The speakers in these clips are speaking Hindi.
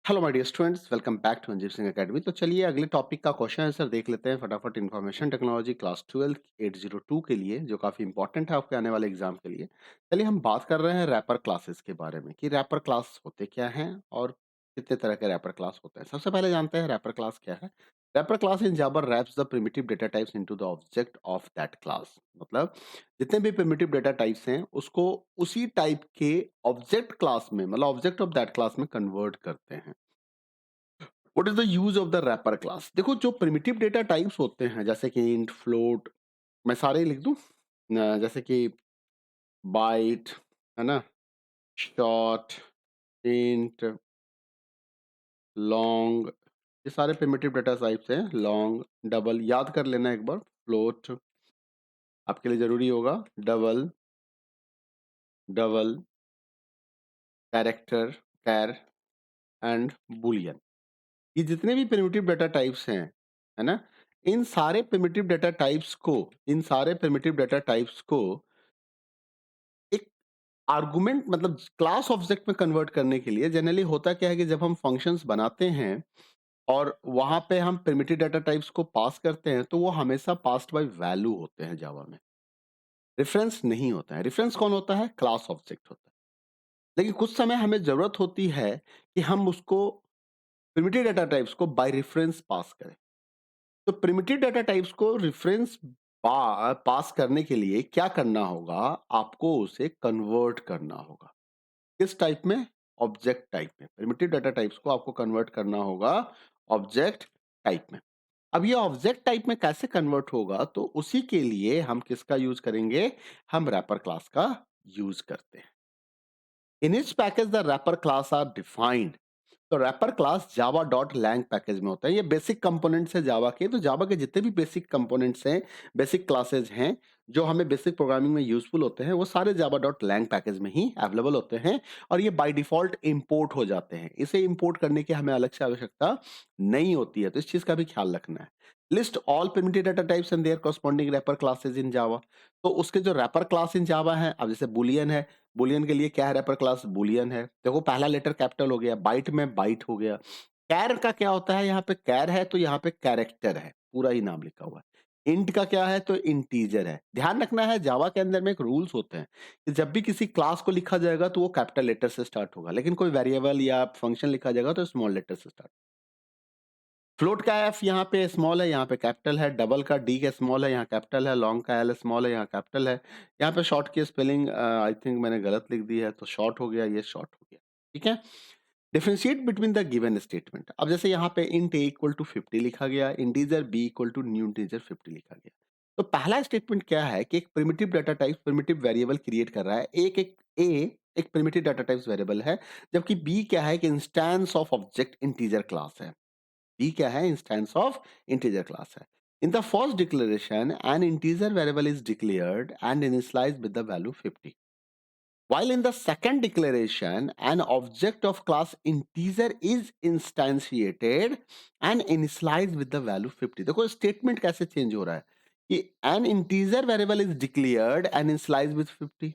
Hello my dear students, welcome back to Anjeer Singh academy. तो चलिए अगले टॉपिक का क्वेश्चन आंसर देख लेते हैं फटाफट। इंफॉर्मेशन टेक्नोलॉजी क्लास 12 802 के लिए, जो काफी इंपॉर्टेंट है आपके आने वाले एग्जाम के लिए। चलिए हम बात कर रहे हैं रैपर क्लासेस के बारे में कि रैपर क्लास होते क्या हैं और कितने तरह के रैपर क्लास होते हैं। सबसे पहले जानते हैं रैपर क्लास क्या है। Wrapper class in Java wraps the primitive data types into the object of that class. मतलब जितने भी प्रिमिटिव डेटा टाइप्स हैं उसको उसी टाइप के ऑब्जेक्ट क्लास में, मतलब ऑब्जेक्ट ऑफ दैट क्लास में कन्वर्ट करते हैं। What is the use of the wrapper class? देखो, जो प्रिमिटिव डेटा टाइप्स होते हैं जैसे कि इंट, फ्लोट, मैं सारे ही लिख दूं जैसे कि बाइट, है ना, शॉर्ट, इंट, लॉन्ग, ये सारे प्रिमिटिव डेटा टाइप्स हैं। लॉन्ग, डबल याद कर लेना एक बार। फ्लोट आपके लिए जरूरी होगा। Double, double, character, char and boolean, ये जितने भी प्रिमिटिव डेटा टाइप्स हैं, है ना, इन सारे प्रिमिटिव डेटा टाइप्स को इन सारे प्रिमिटिव डेटा टाइप्स को एक आर्गुमेंट, मतलब क्लास ऑब्जेक्ट में कन्वर्ट करने के लिए जनरली होता क्या है कि जब हम फंक्शंस बनाते हैं और वहां पे हम प्रिमिटिव डेटा टाइप्स को पास करते हैं तो वो हमेशा पास्ड बाय वैल्यू होते हैं जावा में, रेफरेंस नहीं होता है। रेफरेंस कौन होता है? क्लास ऑब्जेक्ट होता है। लेकिन कुछ समय हमें जरूरत होती है कि हम उसको प्रिमिटिव डेटा टाइप्स को बाय रेफरेंस पास करें। तो प्रिमिटिव डेटा टाइप्स को रेफरेंस पास करने के लिए क्या करना होगा? आपको उसे कन्वर्ट करना होगा। किस टाइप में? ऑब्जेक्ट टाइप में। प्रिमिटिव डाटा टाइप्स को आपको कन्वर्ट करना होगा ऑब्जेक्ट टाइप में। अब ये ऑब्जेक्ट टाइप में कैसे कन्वर्ट होगा? तो उसी के लिए हम किसका यूज करेंगे? हम रैपर क्लास का यूज करते हैं। In each package the wrapper class are defined. तो wrapper class Java dot lang package में होता है। ये बेसिक कंपोनेंट्स है जावा के। तो जावा के जितने भी बेसिक कंपोनेंट्स हैं, बेसिक क्लासेज हैं, जो हमें बेसिक प्रोग्रामिंग में यूजफुल होते हैं, वो सारे जावा डॉट लैंग पैकेज में ही अवेलेबल होते हैं और ये बाय डिफॉल्ट इंपोर्ट हो जाते हैं। इसे इंपोर्ट करने की हमें अलग से आवश्यकता नहीं होती है, तो इस चीज का भी ख्याल रखना है। List all primitive data types and their corresponding wrapper classes in Java. तो उसके जो रैपर क्लास इन जावा है, अब जैसे बुलियन है, बुलियन के लिए क्या है? रैपर क्लास बुलियन है। देखो, पहला लेटर कैपिटल हो गया, बाइट में बाइट हो गया। कैर का क्या होता है? यहाँ पे कैर है तो यहाँ पे कैरेक्टर है, पूरा ही नाम लिखा हुआ है। इंट का क्या है? तो इंटीजर है। ध्यान रखना है, जावा के अंदर में एक रूल्स होते हैं कि जब भी किसी क्लास को लिखा जाएगा तो वो कैपिटल लेटर से स्टार्ट होगा, लेकिन कोई वेरिएबल या फंक्शन लिखा जाएगा तो स्मॉल लेटर से स्टार्ट। फ्लोट का एफ यहाँ पे स्मॉल है, यहाँ पे कैपिटल है। डबल का डी का स्मॉल है, यहाँ कैपिटल है। लॉन्ग का एल स्मॉल है, यहाँ कैपिटल है। यहाँ पे शॉर्ट की स्पेलिंग आई थिंक मैंने गलत लिख दी है, तो शॉर्ट हो गया, ये शॉर्ट हो गया। ठीक है। Differentiate between the given statement. अब जैसे यहाँ पे इंट ए इक्वल टू 50 लिखा गया, integer b equal to new integer 50 लिखा गया। तो पहला स्टेटमेंट क्या है कि एक primitive data type primitive variable create कर रहा है। एक एक ए एक प्रिमिटिव डाटा टाइप्स वेरिएबल है, जबकि बी क्या है कि instance of object integer class है। बी क्या है? इंस्टेंस ऑफ इंटीजर क्लास है। In the first declaration, an integer variable is declared and initialized with the value 50. While in the second declaration, an object of class integer is instantiated and initialized with the value 50. देखो स्टेटमेंट कैसे चेंज हो रहा है कि an integer variable is declared and initialized with 50.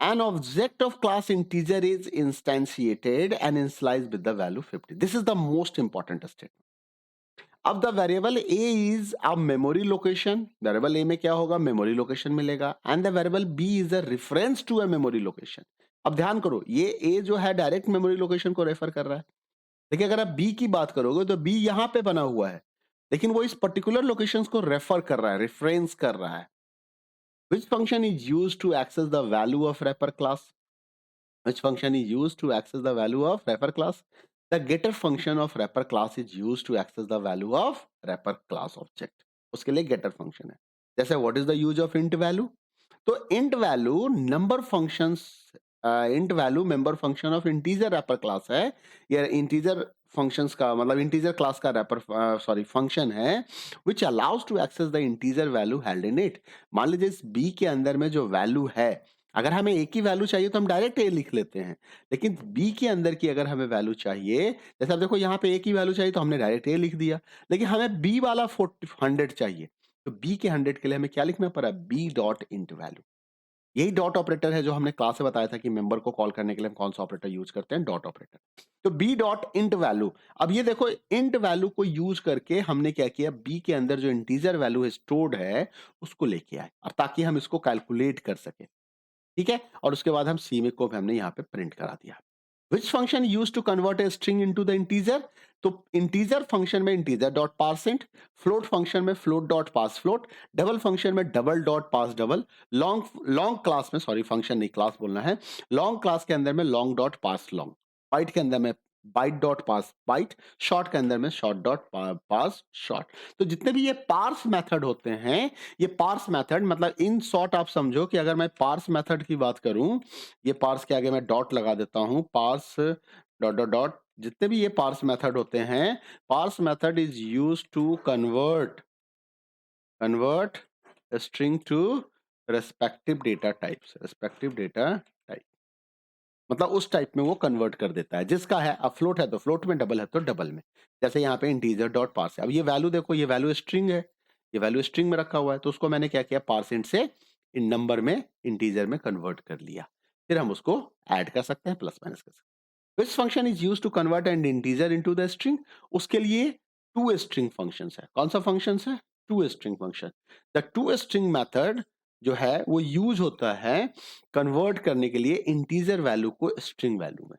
An object of class integer is instantiated and initialized with the value 50. This is the most important statement. अब the variable A is a memory location. Variable A में क्या होगा? मेमोरी लोकेशन मिलेगा। And the variable B is a reference to a memory location. अब ध्यान करो, ये ए जो है डायरेक्ट मेमोरी लोकेशन को रेफर कर रहा है। देखिए, अगर आप बी की बात करोगे तो बी यहां पे बना हुआ है, लेकिन वो इस पर्टिकुलर लोकेशन को रेफर कर रहा है, रेफरेंस कर रहा है। Which function is use to access the value of refer class? Which function is used to access the value of wrapper class? The getter function of wrapper class is used to access the value of wrapper class object. उसके लिए getter function है। जैसे what is the use of int value? तो int value number functions, int value member function of integer wrapper class है। ये integer functions का मतलब integer class का wrapper function है which allows to access the integer value held in it। मान लीजिए इस b के अंदर में जो value है, अगर हमें ए की वैल्यू चाहिए तो हम डायरेक्ट ए लिख लेते हैं, लेकिन बी के अंदर की अगर हमें वैल्यू चाहिए, जैसे आप देखो यहाँ पे ए की वैल्यू चाहिए तो हमने डायरेक्ट ए लिख दिया, लेकिन हमें बी वाला 100 चाहिए, तो बी के 100 के लिए हमें क्या लिखना पड़ा? B dot int value. यही डॉट ऑपरेटर है जो हमने क्लास में बताया था कि मेंबर को कॉल करने के लिए हम कौन सा ऑपरेटर यूज करते हैं, डॉट ऑपरेटर। तो बी डॉट इंट वैल्यू, अब ये देखो इंट वैल्यू को यूज करके हमने क्या किया, बी के अंदर जो इंटीजर वैल्यू है स्टोर्ड है उसको लेके आए, और ताकि हम इसको कैलकुलेट कर सके, ठीक है। और उसके बाद हम सी में को हमने यहाँ पे प्रिंट करा दिया। Which function used to convert a string into the integer? तो इंटीजर फंक्शन में integer dot per cent, float function में फ्लोट डॉट पास फ्लोट, डबल फंक्शन में डबल डॉट पास डबल, लॉन्ग लॉन्ग क्लास में, सॉरी फंक्शन नहीं क्लास बोलना है, लॉन्ग क्लास के अंदर में लॉन्ग डॉट पास लॉन्ग, बाइट के अंदर में बाइट डॉट पास बाइट, शॉर्ट के अंदर में शॉर्ट डॉट पास शॉर्ट। तो जितने भी ये पार्स मेथड होते हैं, ये पार्स मेथड मतलब इन शॉर्ट आप समझो कि अगर मैं पार्स मेथड की बात करूं, ये पार्स के आगे मैं डॉट लगा देता हूं, पार्स डॉट डॉट डॉट, जितने भी ये पार्स मेथड होते हैं, parse method is used to convert string to respective data types, respective data type, मतलब उस टाइप में वो कन्वर्ट कर देता है जिसका है, अब फ्लोट है तो फ्लोट में, डबल है तो डबल में। जैसे यहाँ पे इंटीजर डॉट पार्स है, अब ये वैल्यू देखो, ये वैल्यू स्ट्रिंग है, ये वैल्यू स्ट्रिंग में रखा हुआ है, तो उसको मैंने क्या किया, पार्सेंट से इन नंबर में इंटीजर में कन्वर्ट कर लिया। फिर हम उसको ऐड कर सकते हैं, प्लस माइनस कर सकते हैं। Which function is used to convert an integer into the string? उसके लिए टू स्ट्रिंग फंक्शंस है। कौन सा फंक्शंस है? To string function. The to string method जो है वो यूज होता है कन्वर्ट करने के लिए इंटीजर वैल्यू को स्ट्रिंग वैल्यू में।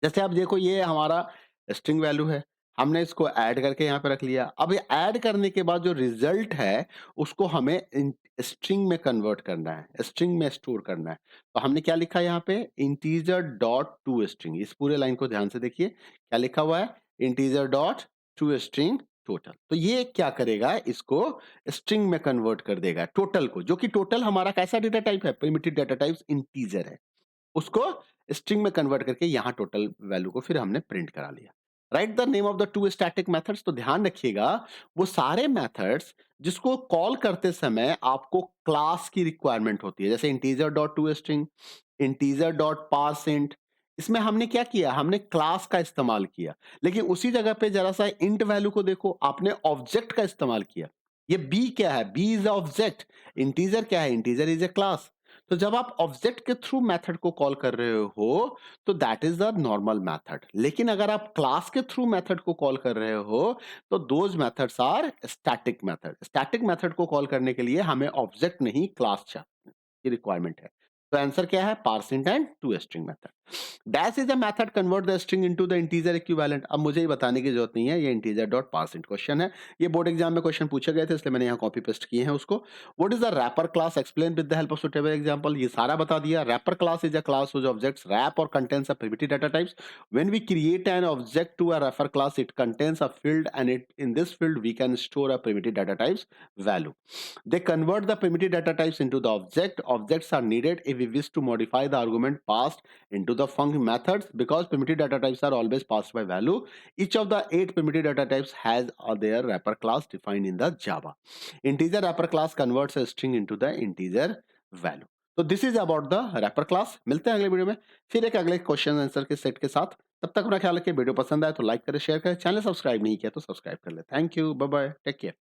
जैसे आप देखो ये हमारा स्ट्रिंग वैल्यू है, हमने इसको ऐड करके यहाँ पे रख लिया। अब ये ऐड करने के बाद जो रिजल्ट है उसको हमें स्ट्रिंग में कन्वर्ट करना है, स्ट्रिंग में स्टोर करना है। तो हमने क्या लिखा है यहाँ पे, इंटीजर डॉट टू स्ट्रिंग। इस पूरे लाइन को ध्यान से देखिए, क्या लिखा हुआ है, integer dot to string total. तो ये क्या करेगा, इसको स्ट्रिंग में कन्वर्ट कर देगा टोटल को, जो कि टोटल हमारा कैसा डेटा टाइप है, प्रिमिटिव डेटा टाइप इंटीजर है, उसको स्ट्रिंग में कन्वर्ट करके यहां टोटल वैल्यू को फिर हमने प्रिंट करा लिया। Right the name of the two static methods, तो ध्यान रखिएगा वो सारे मेथड्स जिसको कॉल करते समय आपको क्लास की रिक्वायरमेंट होती है, जैसे integer dot to string, integer dot percent, इसमें हमने क्या किया, हमने क्लास का इस्तेमाल किया। लेकिन उसी जगह पे जरा सा इंट वैल्यू को देखो, आपने ऑब्जेक्ट का इस्तेमाल किया। ये बी क्या है, बी इज ऑब्जेक्ट, इंटीजर क्या है, इंटीजर इज ए क्लास। तो जब आप ऑब्जेक्ट के थ्रू मेथड को कॉल कर रहे हो तो that is the normal method. लेकिन अगर आप क्लास के थ्रू मेथड को कॉल कर रहे हो तो those methods are static method. Static method को कॉल करने के लिए हमें ऑब्जेक्ट नहीं क्लास की रिक्वायरमेंट है। तो आंसर क्या है, parse int and to string method. Dash is a method convert the string into the integer equivalent. अब मुझे ये बताने की जरूरत नहीं है, ये इंटीजर डॉट पार्सिंट क्वेश्चन है, ये बोर्ड एग्जाम में क्वेश्चन पूछे गए थे इसलिए मैंने यहाँ कॉपी पेस्ट किए हैं उसको। What is the wrapper class, explain with the help of suitable example. ये सारा बता दिया। Wrapper class is a class whose objects wrap or contains a primitive data types. When we create an object to a wrapper class, it contains a field, and in this field we can store a primitive data types value. They convert the primitive data types into the object. Objects are needed if we wish to modify the argument passed into the function methods, because primitive data types are always passed by value. Each of the 8 primitive data types has their wrapper class defined in the Java. Integer wrapper class converts a string into the integer value. तो this is about the wrapper class. मिलते हैं अगले वीडियो में फिर एक अगले क्वेश्चन आंसर के सेट के साथ। तब तक अपना ख्याल रखिए, वीडियो पसंद आए तो लाइक करें, शेयर करें, चैनल सब्सक्राइब नहीं किया तो सब्सक्राइब कर ले। Thank you, bye bye, take care.